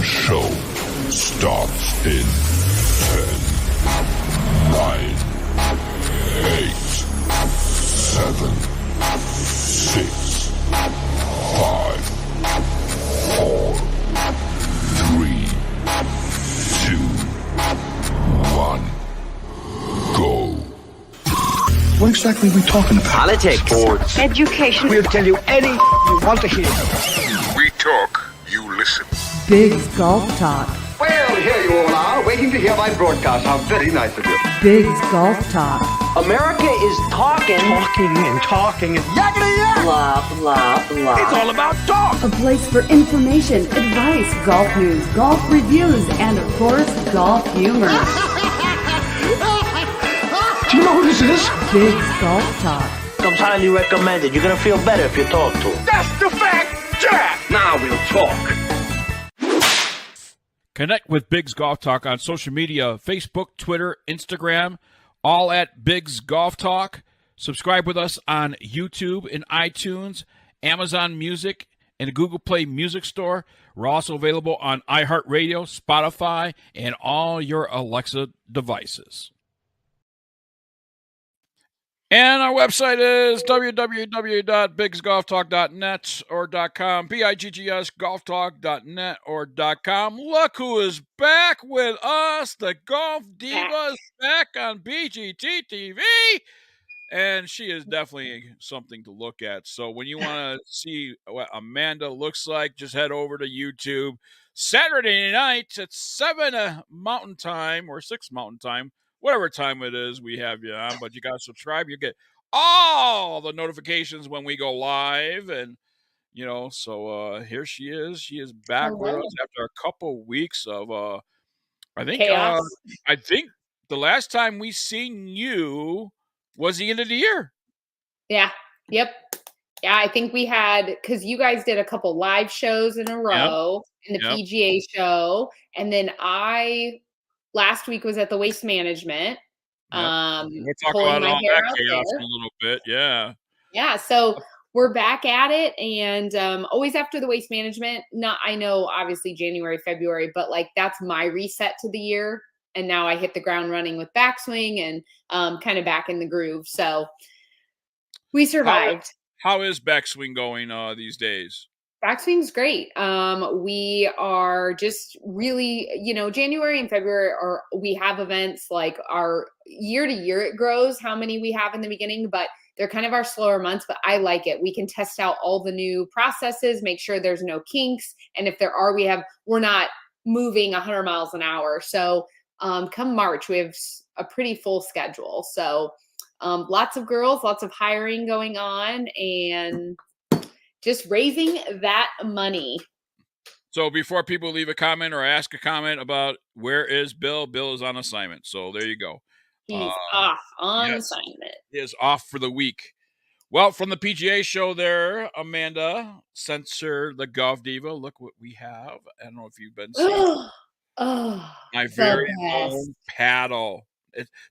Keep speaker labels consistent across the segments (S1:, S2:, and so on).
S1: The show starts in 10, 9, 8, 7, 6, 5, 4, 3, 2, 1, go.
S2: What exactly are we talking about?
S3: Politics, sports,
S4: education.
S3: We'll tell you anything you want to hear.
S1: We talk, you listen.
S5: BiGG's Golf Talk.
S3: Well, here you all are, waiting to hear my broadcast. How very nice of you.
S5: BiGG's Golf Talk.
S3: America is talking and yakety yak. Blah, blah, blah. It's all about talk.
S5: A place for information, advice, golf news, golf reviews, and of course, golf humor.
S3: Do you know who this is?
S5: BiGG's Golf Talk.
S6: Comes highly recommended. You're gonna feel better if you talk to him.
S3: That's the fact, Jack. Now we'll talk.
S7: Connect with BiGG's Golf Talk on social media, Facebook, Twitter, Instagram, all at BiGG's Golf Talk. Subscribe with us on YouTube and iTunes, Amazon Music, and the Google Play Music Store. We're also available on iHeartRadio, Spotify, and all your Alexa devices. And our website is www.biggsgolftalk.net or .com, BIGGS golftalk.net or .com. Look who is back with us, the Golf Divas, back on BGT TV. And she is definitely something to look at. So when you want to see what Amanda looks like, just head over to YouTube. Saturday night at 7 Mountain Time or 6 Mountain Time. Whatever time it is, we have you on, but you got to subscribe. You get all the notifications when we go live. And, you know, so here she is. She is back with us after a couple weeks of, I think the last time we seen you was the end of the year.
S8: Yeah. Yep. Yeah. I think we had, because you guys did a couple live shows in a row in the PGA show. And then last week was at the Waste Management.
S7: We'll talk about all that chaos in a little bit. Yeah.
S8: Yeah. So we're back at it. And always after the Waste Management, I know obviously January, February, but like that's my reset to the year. And now I hit the ground running with backswing and kind of back in the groove. So we survived.
S7: How is backswing going these days?
S8: Backswing's great. We are just really, January and February we have events like our year to year it grows how many we have in the beginning, but they're kind of our slower months, but I like it. We can test out all the new processes, make sure there's no kinks. And if there are, we're not moving 100 miles an hour. So come March, we have a pretty full schedule. So lots of girls, lots of hiring going on, and just raising that money.
S7: So before people leave a comment or ask a comment about where is Bill, Bill is on assignment. So there you go.
S8: He's off on assignment.
S7: He is off for the week. Well, from the PGA show there, Amanda, censor the Golf Diva. Look what we have. I don't know if you've been seeing my very own paddle.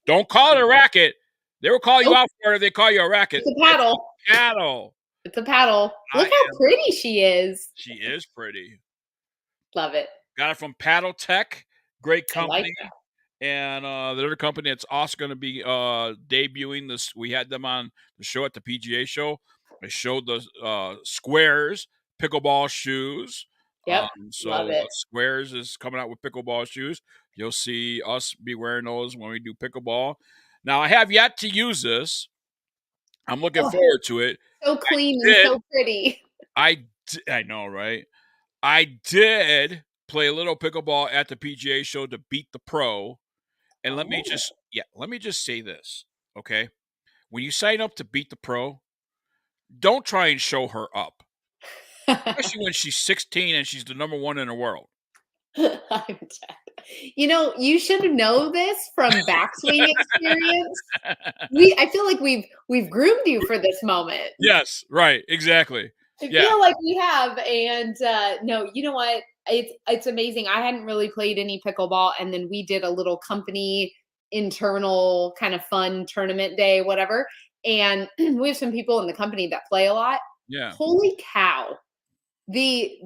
S7: Don't call it a racket. They will call you out for it if they call you a racket.
S8: It's a paddle.
S7: It's a paddle.
S8: It's a paddle. Look how pretty she is.
S7: She is pretty.
S8: Love it.
S7: Got it from Paddle Tech. Great company.
S8: I like that.
S7: And the other company that's also going to be debuting this. We had them on the show at the PGA show. They showed the Squares pickleball shoes.
S8: Yep. Love it.
S7: Squares is coming out with pickleball shoes. You'll see us be wearing those when we do pickleball. Now, I have yet to use this. I'm looking forward to it.
S8: So clean and so pretty.
S7: I know, right? I did play a little pickleball at the PGA show to beat the pro. And let me just say this, okay? When you sign up to beat the pro, don't try and show her up. Especially when she's 16 and she's the number one in the world.
S8: You should know this from backswing experience. I feel like we've groomed you for this moment.
S7: Yes, right, exactly.
S8: I feel like we have, and no, you know what? It's amazing. I hadn't really played any pickleball, and then we did a little company internal kind of fun tournament day, whatever. And we have some people in the company that play a lot.
S7: Yeah.
S8: Holy cow! The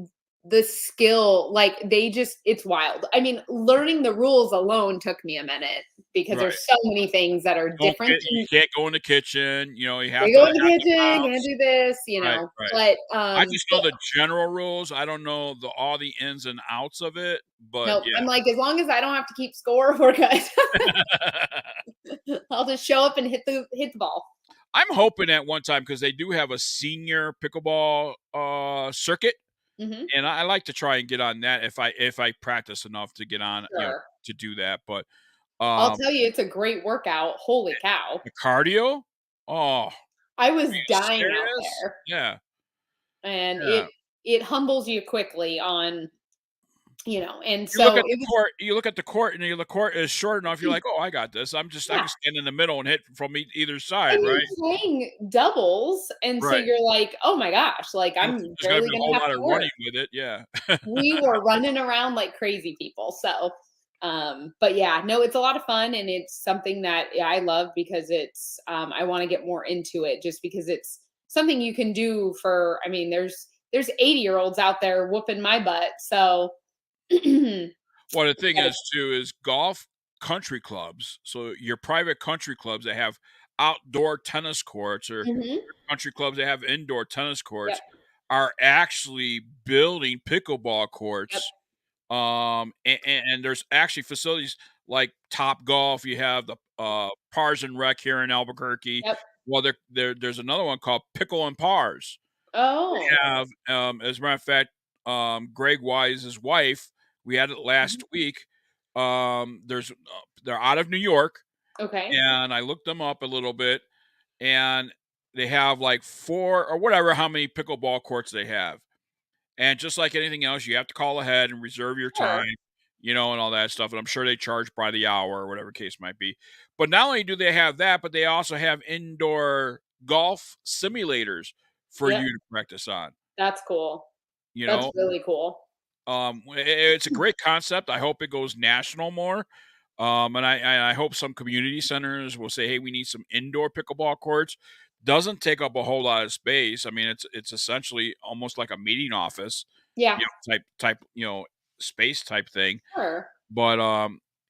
S8: the skill, like it's wild. I mean, learning the rules alone took me a minute because
S7: Right.
S8: there's so many things that are different.
S7: You can't go in the kitchen. You have
S8: They
S7: to
S8: go
S7: have
S8: in the
S7: the
S8: kitchen, can't
S7: mouse.
S8: do this,
S7: Right.
S8: But
S7: I just know the general rules. I don't know all the ins and outs of it, but
S8: nope.
S7: yeah.
S8: I'm like, as long as I don't have to keep score, we're good. I'll just show up and hit the ball.
S7: I'm hoping at one time, because they do have a senior pickleball circuit, and I like to try and get on that if I practice enough to get on,
S8: Sure.
S7: to do that. But
S8: I'll tell you, it's a great workout. Holy cow!
S7: the cardio, oh,
S8: I was
S7: are you
S8: dying out
S7: serious?
S8: there,
S7: Yeah,
S8: and
S7: yeah.
S8: it humbles you quickly on, and
S7: You look
S8: so
S7: at
S8: it
S7: the
S8: was.
S7: court. You look at the court, and the court is short enough. You're like, oh, I got this. I
S8: Yeah.
S7: can stand in the middle and hit from either side,
S8: And you're
S7: right?
S8: playing doubles, and so
S7: Right.
S8: you're like, "Oh my gosh, like, I'm
S7: There's got to
S8: barely
S7: be a
S8: gonna
S7: whole
S8: have
S7: lot
S8: to
S7: of
S8: work."
S7: running with it. Yeah.
S8: We were running around like crazy people, so, but yeah, no, it's a lot of fun, and it's something that, yeah, I love because I wanna get more into it just because it's something you can do for. I mean, there's 80-year-olds out there whooping my butt, so
S7: Well, the thing is, too, is golf country clubs. So your private country clubs that have outdoor tennis courts, or
S8: Mhm.
S7: country clubs that have indoor tennis
S8: Yep,
S7: courts, are actually building pickleball
S8: yep,
S7: courts. And there's actually facilities like Top Golf. You have the Pars and Rec here in Albuquerque.
S8: yep.
S7: Well, there's another one called Pickle and Pars. We
S8: Oh.
S7: have, as a matter of fact, Greg Wise's wife, we had it last
S8: Mhm.
S7: week. They're out of New York,
S8: Okay.
S7: and I looked them up a little bit, and they have like 4 or whatever, how many pickleball courts they have. And just like anything else, you have to call ahead and reserve your
S8: Sure.
S7: time, and all that stuff. And I'm sure they charge by the hour or whatever case might be. But not only do they have that, but they also have indoor golf simulators for
S8: Yep.
S7: you to practice on.
S8: That's cool.
S7: You
S8: That's
S7: know,
S8: really cool.
S7: it's a great concept. I hope it goes national more. And I hope some community centers will say, hey, we need some indoor pickleball courts. Doesn't take up a whole lot of space. I mean, it's essentially almost like a meeting office,
S8: Yeah.
S7: type, space type thing.
S8: Sure.
S7: But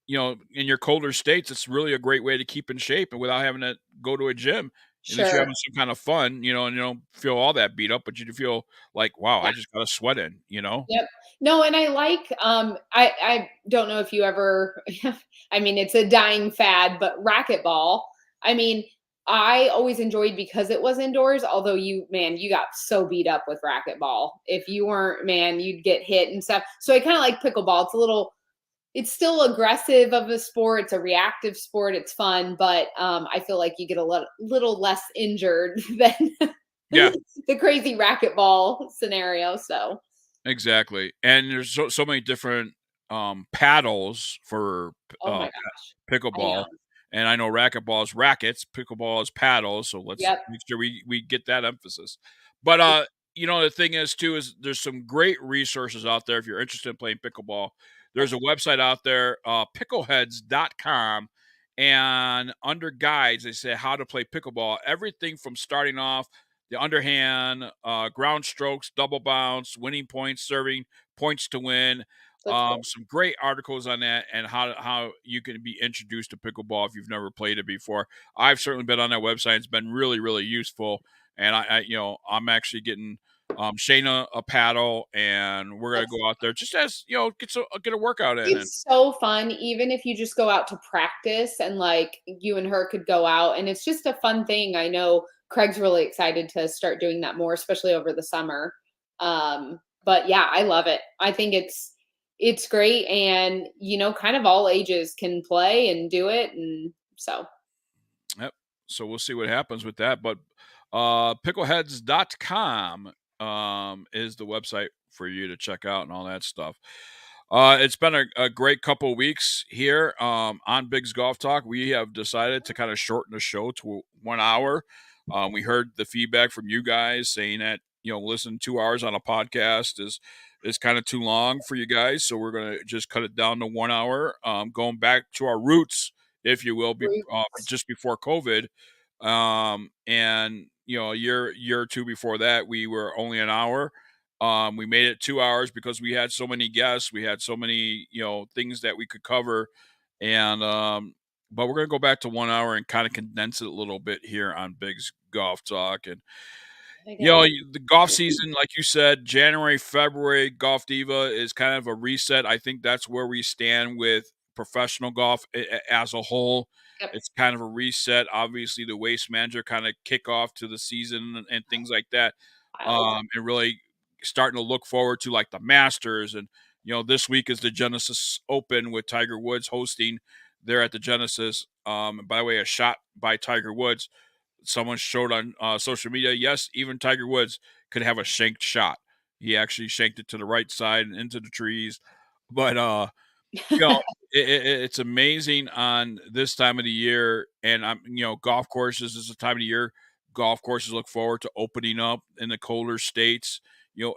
S7: in your colder states, it's really a great way to keep in shape and without having to go to a gym. At least you're
S8: Sure.
S7: having some kind of fun, and you don't feel all that beat up, but you feel like, wow,
S8: Yeah.
S7: I just got a sweat in.
S8: Yep. No, and I like, I don't know if you ever I mean, it's a dying fad, but racquetball. I mean, I always enjoyed because it was indoors, although you got so beat up with racquetball. If you weren't, man, you'd get hit and stuff. So I kind of like pickleball. It's still aggressive of a sport. It's a reactive sport. It's fun, but I feel like you get a little less injured than
S7: Yeah,
S8: the crazy racquetball scenario. So,
S7: exactly. And there's so many different paddles for
S8: oh my gosh, I
S7: pickleball.
S8: know.
S7: And I know racquetball is rackets, pickleball is paddles. So let's
S8: Yep.
S7: make sure we get that emphasis. But the thing is too is there's some great resources out there if you're interested in playing pickleball. There's a website out there, pickleheads.com, and under guides they say how to play pickleball. Everything from starting off the underhand, ground strokes, double bounce, winning points, serving, points to win.
S8: That's cool.
S7: Some great articles on that and how you can be introduced to pickleball if you've never played it before. I've certainly been on that website. It's been really, really useful. And I'm actually getting Shayna a paddle, and we're gonna
S8: That's
S7: go out there just as get a workout in. And
S8: It's so fun, even if you just go out to practice and like you and her could go out, and it's just a fun thing. I know Craig's really excited to start doing that more, especially over the summer. But yeah, I love it. I think it's great, and kind of all ages can play and do it, and so
S7: yep. So we'll see what happens with that. But pickleheads.com is the website for you to check out and all that stuff. It's been a great couple of weeks here on Big's Golf Talk. We have decided to kind of shorten the show to 1 hour. We heard the feedback from you guys saying that listen 2 hours on a podcast is kind of too long for you guys, so we're gonna just cut it down to 1 hour. Going back to our roots, if you will, just before COVID, and a year or two before that, we were only an hour. We made it 2 hours because we had so many guests. We had so many, things that we could cover. And but we're gonna go back to 1 hour and kind of condense it a little bit here on Big's Golf Talk. And the golf season, like you said, January, February, Golf Diva is kind of a reset. I think that's where we stand with professional golf as a whole.
S8: Yep.
S7: It's kind of a reset. Obviously, the Waste Manager kind of kickoff to the season and things like that. And really starting to look forward to like the Masters. And, this week is the Genesis Open with Tiger Woods hosting there at the Genesis. By the way, a shot by Tiger Woods. Someone showed on social media, yes, even Tiger Woods could have a shanked shot. He actually shanked it to the right side and into the trees. But, it's amazing on this time of the year. And, golf courses is the time of the year. Golf courses look forward to opening up in the colder states,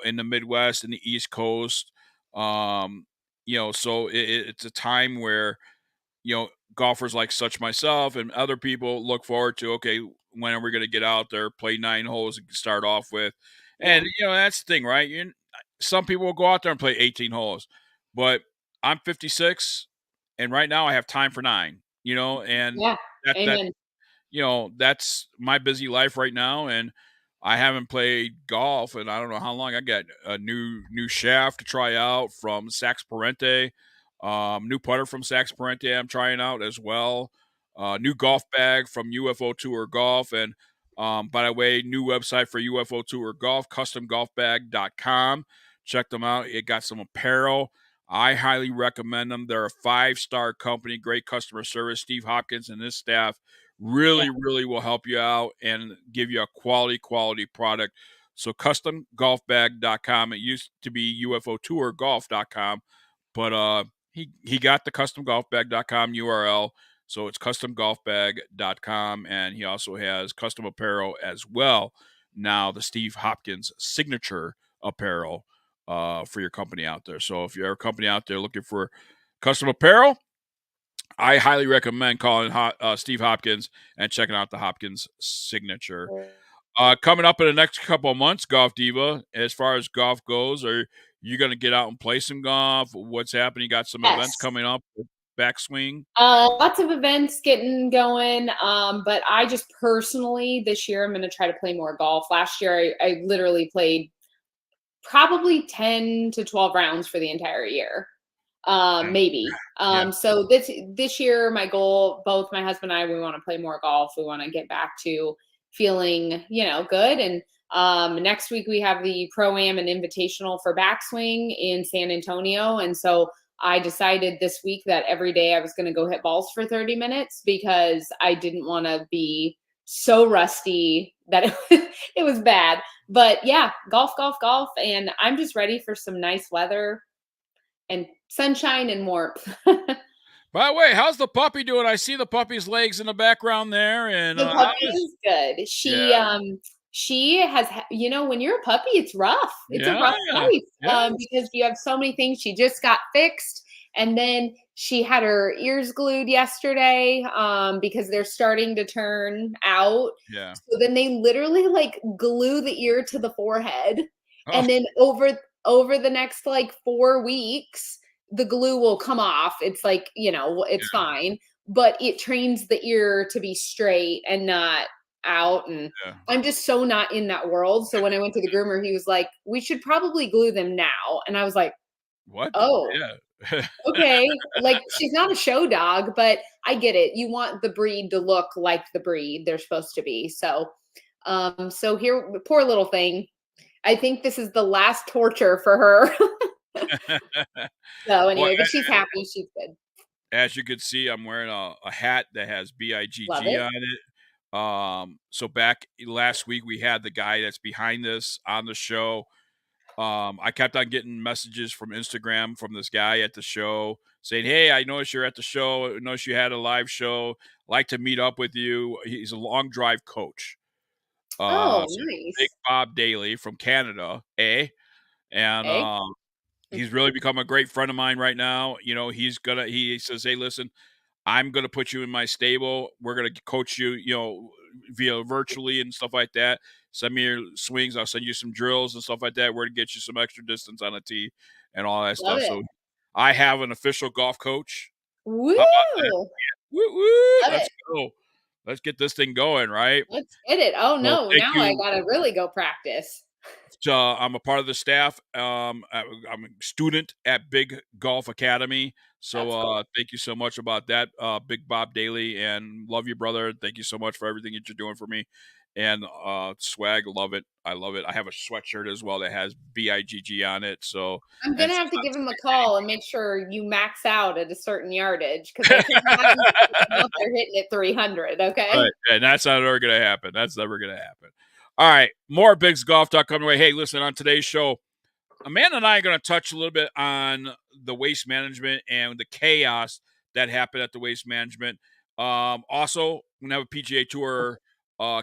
S7: in the Midwest and the East Coast. So it's a time where, golfers like such myself and other people look forward to, okay, when are we going to get out there, play 9 holes and start off with? And, that's the thing, right? Some people will go out there and play 18 holes, but I'm 56 and right now I have time for 9, and that,
S8: Amen.
S7: that's my busy life right now. And I haven't played golf and I don't know how long. I got a new shaft to try out from Sax Parente. New putter from Sax Parente I'm trying out as well. New golf bag from UFO Tour Golf. And by the way, new website for UFO Tour Golf, customgolfbag.com. Check them out. It got some apparel. I highly recommend them. They're a 5-star company, great customer service. Steve Hopkins and his staff really will help you out and give you a quality product. So customgolfbag.com. It used to be UFOtourgolf.com, but he got the customgolfbag.com URL. So it's customgolfbag.com, and he also has custom apparel as well. Now the Steve Hopkins signature apparel for your company out there. So if you're a company out there looking for custom apparel, I highly recommend calling Steve Hopkins and checking out the Hopkins signature. Coming up in the next couple of months, Golf Diva, as far as golf goes, are you going to get out and play some golf? What's happening? You got some events coming up with Backswing?
S8: Lots of events getting going. But I just personally, this year, I'm going to try to play more golf. Last year, I literally played probably 10 to 12 rounds for the entire year. Maybe. So this year, my goal, both my husband and I, we want to play more golf. We want to get back to feeling, good. And next week we have the Pro-Am and Invitational for Backswing in San Antonio. And so I decided this week that every day I was going to go hit balls for 30 minutes because I didn't want to be so rusty that it was bad. But yeah, golf. And I'm just ready for some nice weather and sunshine and warmth.
S7: By the way, how's the puppy doing? I see the puppy's legs in the background there, and
S8: the puppy is good. She has, when you're a puppy, it's rough. It's a rough life because you have so many things. She just got fixed, and then she had her ears glued yesterday because they're starting to turn out.
S7: Yeah.
S8: So then they literally glue the ear to the forehead, and then over the next 4 weeks, the glue will come off. It's it's fine, but it trains the ear to be straight and not out. And I'm just so not in that world. So when I went to the groomer, he was like, we should probably glue them now. And I was like,
S7: what?
S8: Oh,
S7: yeah.
S8: Okay. She's not a show dog, but I get it. You want the breed to look like the breed they're supposed to be. So, so here, poor little thing. I think this is the last torture for her. So anyway, but she's happy. She's good.
S7: As you can see, I'm wearing a hat that has BiGG on it. So back last week, we had the guy that's behind this on the show. I kept on getting messages from Instagram from this guy at the show saying, hey, I noticed you're at the show. I noticed you had a live show. I'd like to meet up with you. He's a long drive coach.
S8: Nice.
S7: Big Bob Daly from Canada, And he's really become a great friend of mine right now. He says, hey, listen, I'm going to put you in my stable. We're going to coach you, via virtually and stuff like that. Send me your swings. I'll send you some drills and stuff like that, where to get you some extra distance on a tee and all that
S8: Love
S7: stuff.
S8: it.
S7: So I have an official golf coach.
S8: Woo!
S7: How about that? Woo woo!
S8: Love
S7: Let's
S8: it.
S7: go. Let's get this thing going, right?
S8: Let's get it. Oh
S7: Well,
S8: no,
S7: thank
S8: now I
S7: you.
S8: gotta really go practice.
S7: I'm a part of the staff. I'm a student at Big Golf Academy. So
S8: That's cool.
S7: thank you so much about that, Big Bob Daly, and love you, brother. Thank you so much for everything that you're doing for me. And swag, love it. I love it. I have a sweatshirt as well that has BIGG on it. So
S8: I'm
S7: and
S8: gonna have to
S7: it's
S8: give him a call and make sure you max out at a certain yardage because I can't have you out there hitting at 300. Okay.
S7: right, and that's not ever gonna happen. That's never gonna happen. All right, more Big's Golf Talk coming away. Hey, listen, on today's show, Amanda and I are going to touch a little bit on the waste management and the chaos that happened at the waste management. Also, we have a PGA Tour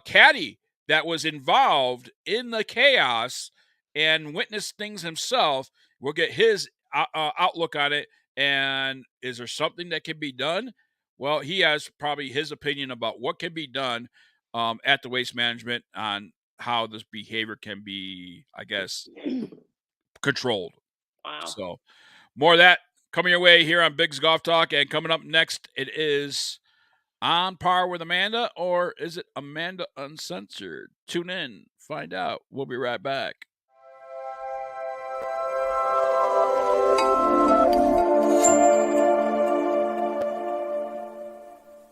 S7: caddy that was involved in the chaos and witnessed things himself. We'll get his outlook on it. And is there something that can be done? Well, he has probably his opinion about what can be done at the waste management on how this behavior can be, I guess, controlled.
S8: Wow.
S7: So more of that coming your way here on Big's Golf Talk. And coming up next, it is On Par with Amanda, or is it Amanda Uncensored? Tune in, find out. We'll be right back.